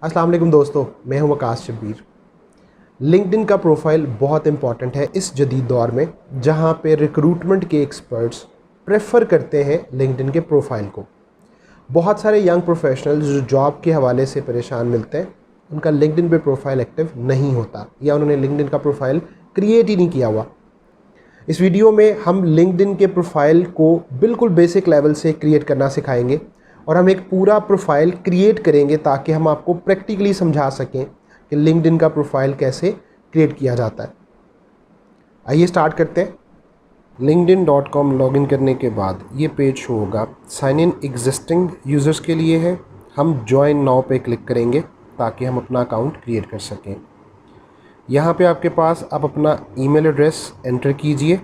अस्सलाम वालेकुम दोस्तों, मैं हूं वकास शब्बीर। लिंक्डइन का प्रोफाइल बहुत इंपॉर्टेंट है इस जदीद दौर में, जहां पे रिक्रूटमेंट के एक्सपर्ट्स प्रेफर करते हैं लिंक्डइन के प्रोफाइल को। बहुत सारे यंग प्रोफेशनल्स जो जॉब के हवाले से परेशान मिलते हैं, उनका लिंक्डइन पे प्रोफाइल एक्टिव नहीं होता या उन्होंने लिंक्डइन का प्रोफाइल क्रिएट ही नहीं किया हुआ। इस वीडियो में हम लिंक्डइन के प्रोफाइल को बिल्कुल बेसिक लेवल से क्रिएट करना सिखाएंगे और हम एक पूरा प्रोफाइल क्रिएट करेंगे ताकि हम आपको प्रैक्टिकली समझा सकें कि लिंक्डइन का प्रोफाइल कैसे क्रिएट किया जाता है। आइए स्टार्ट करते हैं। linkedin.com लॉगिन करने के बाद ये पेज शो होगा। साइन इन एग्जिस्टिंग यूज़र्स के लिए है। हम ज्वाइन नाउ पे क्लिक करेंगे ताकि हम अपना अकाउंट क्रिएट कर सकें। यहाँ पे आपके पास आप अपना ईमेल एड्रेस एंटर कीजिए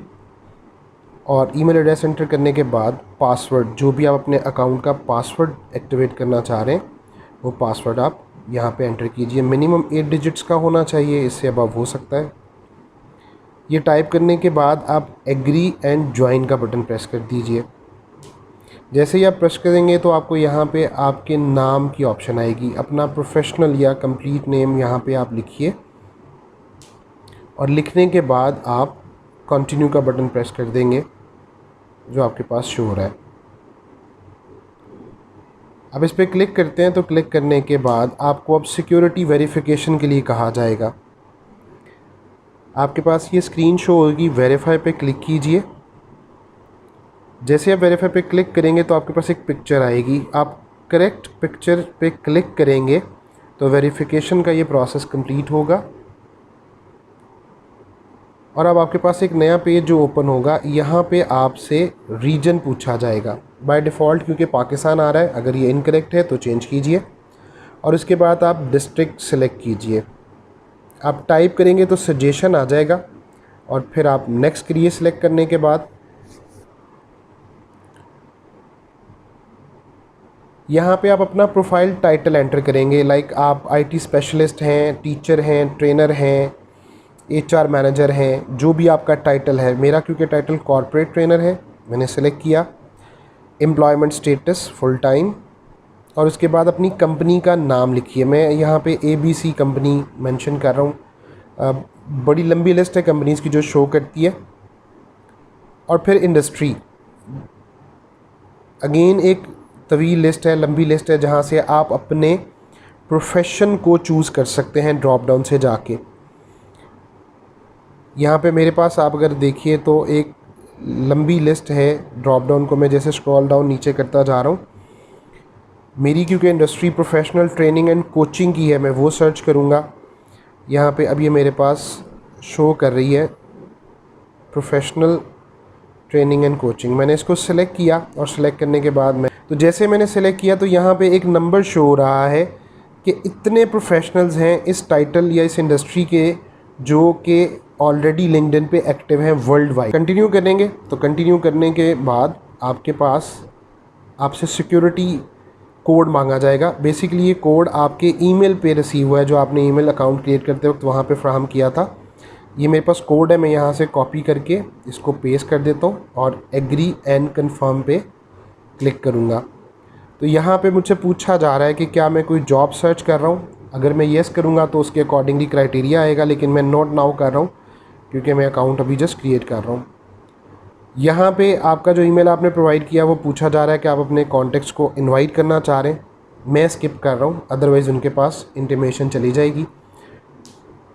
और ईमेल एड्रेस एंटर करने के बाद पासवर्ड, जो भी आप अपने अकाउंट का पासवर्ड एक्टिवेट करना चाह रहे हैं वो पासवर्ड आप यहाँ पे एंटर कीजिए। मिनिमम 8 डिजिट्स का होना चाहिए, इससे अबव हो सकता है। ये टाइप करने के बाद आप एग्री एंड ज्वाइन का बटन प्रेस कर दीजिए। जैसे ही आप प्रेस करेंगे तो आपको यहाँ पे आपके नाम की ऑप्शन आएगी। अपना प्रोफेशनल या कंप्लीट नेम यहाँ पे आप लिखिए और लिखने के बाद आप कंटिन्यू का बटन प्रेस कर देंगे जो आपके पास शो हो रहा है। अब इस पर क्लिक करते हैं तो क्लिक करने के बाद आपको अब सिक्योरिटी वेरिफिकेशन के लिए कहा जाएगा। आपके पास ये स्क्रीन शो होगी, वेरीफाई पे क्लिक कीजिए। जैसे आप वेरीफाई पे क्लिक करेंगे तो आपके पास एक पिक्चर आएगी। आप करेक्ट पिक्चर पे क्लिक करेंगे तो वेरिफिकेशन का ये प्रोसेस कंप्लीट होगा और अब आपके पास एक नया पेज जो ओपन होगा। यहाँ पे आपसे रीजन पूछा जाएगा। बाय डिफ़ॉल्ट क्योंकि पाकिस्तान आ रहा है, अगर ये इनकरेक्ट है तो चेंज कीजिए और उसके बाद आप डिस्ट्रिक्ट सेलेक्ट कीजिए। आप टाइप करेंगे तो सजेशन आ जाएगा और फिर आप नेक्स्ट करिए। सेलेक्ट करने के बाद यहाँ पे आप अपना प्रोफाइल टाइटल एंटर करेंगे। लाइक आप IT स्पेशलिस्ट हैं, टीचर हैं, ट्रेनर हैं, HR मैनेजर हैं, जो भी आपका टाइटल है। मेरा क्योंकि टाइटल कॉर्पोरेट ट्रेनर है, मैंने सेलेक्ट किया। एम्प्लॉयमेंट स्टेटस फुल टाइम और उसके बाद अपनी कंपनी का नाम लिखिए। मैं यहाँ पे ABC कंपनी मेंशन कर रहा हूँ। बड़ी लंबी लिस्ट है कंपनीज़ की जो शो करती है। और फिर इंडस्ट्री, अगेन एक तवील लिस्ट है, लंबी लिस्ट है, जहाँ से आप अपने प्रोफेशन को चूज़ कर सकते हैं ड्रॉप डाउन से जाके। यहाँ पे मेरे पास आप अगर देखिए तो एक लंबी लिस्ट है। ड्रॉप डाउन को मैं जैसे स्क्रॉल डाउन नीचे करता जा रहा हूँ। मेरी क्योंकि industry professional training and coaching की है, मैं वो सर्च करूँगा। यहाँ पे अब ये मेरे पास शो कर रही है प्रोफेशनल ट्रेनिंग एंड कोचिंग। मैंने इसको सिलेक्ट किया और सिलेक्ट करने के बाद जैसे मैंने सिलेक्ट किया तो यहाँ पे एक नंबर शो हो रहा है कि इतने प्रोफेशनल्स हैं इस टाइटल या इस इंडस्ट्री के जो कि ऑलरेडी लिंक्डइन पे एक्टिव हैं वर्ल्ड वाइड। कंटिन्यू करेंगे तो कंटिन्यू करने के बाद आपके पास आपसे सिक्योरिटी कोड मांगा जाएगा। बेसिकली ये कोड आपके ईमेल पे रिसीव हुआ है, जो आपने ईमेल अकाउंट क्रिएट करते वक्त वहाँ पे फ्राहम किया था। ये मेरे पास कोड है, मैं यहाँ से कॉपी करके इसको पेस्ट कर देता हूँ और एग्री एंड कन्फर्म पे क्लिक करूँगा। तो यहाँ पे मुझसे पूछा जा रहा है कि क्या मैं कोई जॉब सर्च कर रहा हूँ। अगर मैं येस करूँगा तो उसके अकॉर्डिंगली क्राइटेरिया आएगा, लेकिन मैं नोट नाउ कर रहा हूँ क्योंकि मैं अकाउंट अभी जस्ट क्रिएट कर रहा हूँ। यहाँ पे आपका जो ईमेल आपने प्रोवाइड किया वो पूछा जा रहा है कि आप अपने कॉन्टेक्ट्स को इनवाइट करना चाह रहे हैं। मैं स्किप कर रहा हूँ, अदरवाइज़ उनके पास इंटीमेशन चली जाएगी।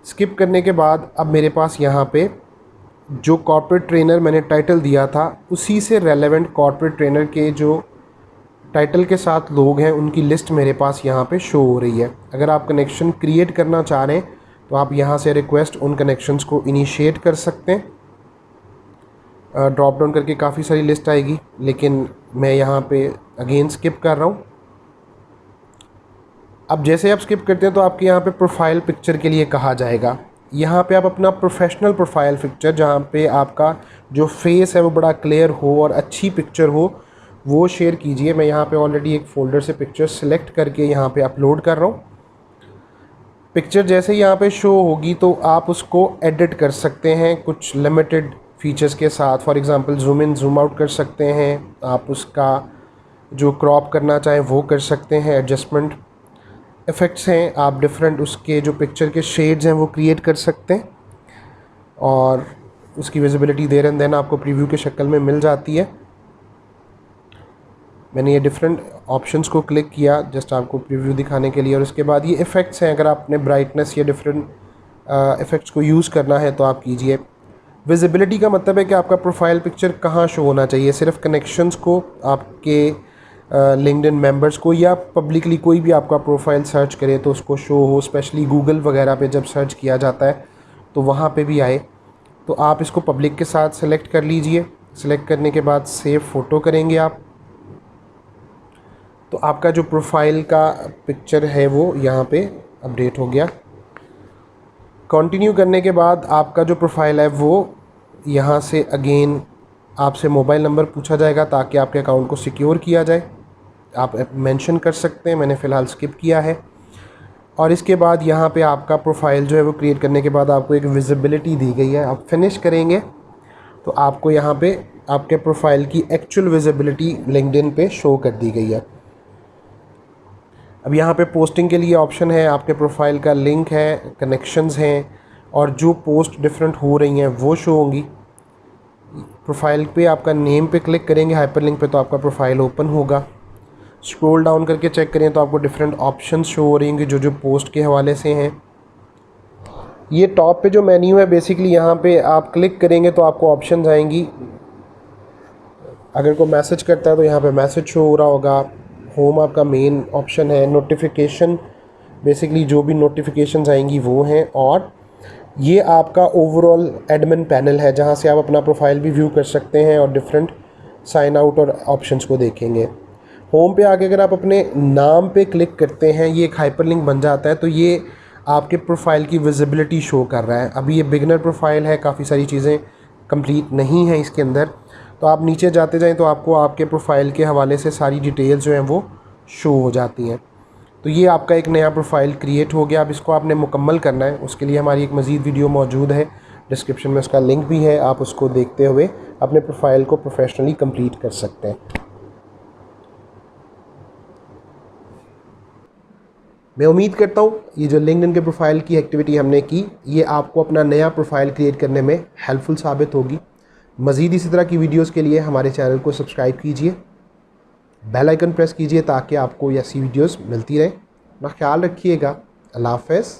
स्किप करने के बाद अब मेरे पास यहाँ पे जो कॉर्पोरेट ट्रेनर मैंने टाइटल दिया था उसी से रेलेवेंट कॉर्पोरेट ट्रेनर के जो टाइटल के साथ लोग हैं उनकी लिस्ट मेरे पास यहाँ पे शो हो रही है। अगर आप कनेक्शन क्रिएट करना चाह रहे हैं तो आप यहाँ से रिक्वेस्ट उन कनेक्शंस को इनिशिएट कर सकते हैं। ड्रॉप डाउन करके काफ़ी सारी लिस्ट आएगी, लेकिन मैं यहाँ पे अगेन स्किप कर रहा हूँ। अब जैसे आप स्किप करते हैं तो आपके यहाँ पे प्रोफाइल पिक्चर के लिए कहा जाएगा। यहाँ पे आप अपना प्रोफेशनल प्रोफाइल पिक्चर, जहाँ पे आपका जो फेस है वो बड़ा क्लियर हो और अच्छी पिक्चर हो, वो शेयर कीजिए। मैं यहाँ पे ऑलरेडी एक फ़ोल्डर से पिक्चर सेलेक्ट करके यहाँ पे अपलोड कर रहा हूँ। पिक्चर जैसे यहाँ पे शो होगी तो आप उसको एडिट कर सकते हैं कुछ लिमिटेड फीचर्स के साथ। For example zoom in zoom out कर सकते हैं। आप उसका जो क्रॉप करना चाहें वो कर सकते हैं, एडजस्टमेंट। इफ़ेक्ट्स हैं, आप डिफरेंट उसके जो पिक्चर के शेड्स हैं वो क्रिएट कर सकते हैं और उसकी विजिबिलिटी देयर एंड देन आपको प्रीव्यू के शक्ल में मिल जाती है। मैंने ये डिफरेंट ऑप्शंस को क्लिक किया जस्ट आपको प्रीव्यू दिखाने के लिए, और उसके बाद ये इफ़ेक्ट्स हैं, अगर आपने ब्राइटनेस या डिफरेंट इफ़ेक्ट्स को यूज़ करना है तो आप कीजिए। विजिबिलिटी का मतलब है कि आपका प्रोफाइल पिक्चर कहाँ शो होना चाहिए, सिर्फ कनेक्शंस को, आपके लिंक्डइन मेंबर्स को, या पब्लिकली कोई भी आपका प्रोफाइल सर्च करे तो उसको शो हो, स्पेशली गूगल वगैरह पे जब सर्च किया जाता है तो वहाँ पे भी आए। तो आप इसको पब्लिक के साथ सेलेक्ट कर लीजिए। सेलेक्ट करने के बाद सेव फ़ोटो करेंगे आप, तो आपका जो प्रोफाइल का पिक्चर है वो यहाँ पे अपडेट हो गया। कंटिन्यू करने के बाद आपका जो प्रोफाइल है वो यहाँ से अगेन आपसे मोबाइल नंबर पूछा जाएगा ताकि आपके अकाउंट को सिक्योर किया जाए। आप मेंशन कर सकते हैं, मैंने फ़िलहाल स्किप किया है। और इसके बाद यहाँ पे आपका प्रोफाइल जो है वो क्रिएट करने के बाद आपको एक विजिबिलिटी दी गई है। आप फिनिश करेंगे तो आपको यहाँ पे आपके प्रोफाइल की एक्चुअल विजिबिलिटी लिंक्डइन पे शो कर दी गई है। अब यहाँ पे पोस्टिंग के लिए ऑप्शन है, आपके प्रोफाइल का लिंक है, कनेक्शंस हैं, और जो पोस्ट डिफरेंट हो रही हैं वो शो होंगी। प्रोफाइल पे आपका नेम पे क्लिक करेंगे हाइपरलिंक पे तो आपका प्रोफाइल ओपन होगा। स्क्रॉल डाउन करके चेक करें तो आपको डिफरेंट ऑप्शंस शो हो रही होंगे जो जो पोस्ट के हवाले से हैं। ये टॉप पे जो मेन्यू है बेसिकली यहाँ पे आप क्लिक करेंगे तो आपको ऑप्शंस आएंगी। अगर कोई मैसेज करता है तो यहाँ पे मैसेज शो हो रहा होगा। होम आपका मेन ऑप्शन है। नोटिफिकेशन, बेसिकली जो भी नोटिफिकेशंस आएंगी वो हैं। और ये आपका ओवरऑल एडमिन पैनल है जहाँ से आप अपना प्रोफाइल भी व्यू कर सकते हैं और डिफरेंट साइन आउट और ऑप्शंस को देखेंगे। होम पे आके अगर आप अपने नाम पे क्लिक करते हैं, ये एक हाइपरलिंक बन जाता है, तो ये आपके प्रोफाइल की विजिबिलिटी शो कर रहा है। अभी ये बिगनर प्रोफाइल है, काफ़ी सारी चीज़ें कंप्लीट नहीं हैं इसके अंदर। तो आप नीचे जाते जाएं तो आपको आपके प्रोफाइल के हवाले से सारी डिटेल्स जो हैं वो शो हो जाती हैं। तो ये आपका एक नया प्रोफाइल क्रिएट हो गया। अब इसको आपने मुकम्मल करना है, उसके लिए हमारी एक मज़ीद वीडियो मौजूद है, डिस्क्रिप्शन में उसका लिंक भी है, आप उसको देखते हुए अपने प्रोफाइल को प्रोफेशनली कंप्लीट कर सकते हैं। मैं उम्मीद करता हूँ ये जो लिंक्डइन के प्रोफाइल की एक्टिविटी हमने की, ये आपको अपना नया प्रोफाइल क्रिएट करने में हेल्पफुल साबित होगी। मज़ीद इसी तरह की वीडियोस के लिए हमारे चैनल को सब्सक्राइब कीजिए, बेल आइकन प्रेस कीजिए ताकि आपको ऐसी वीडियोस मिलती रहे। अपना ख्याल रखिएगा। अल्लाह हाफ़िज़।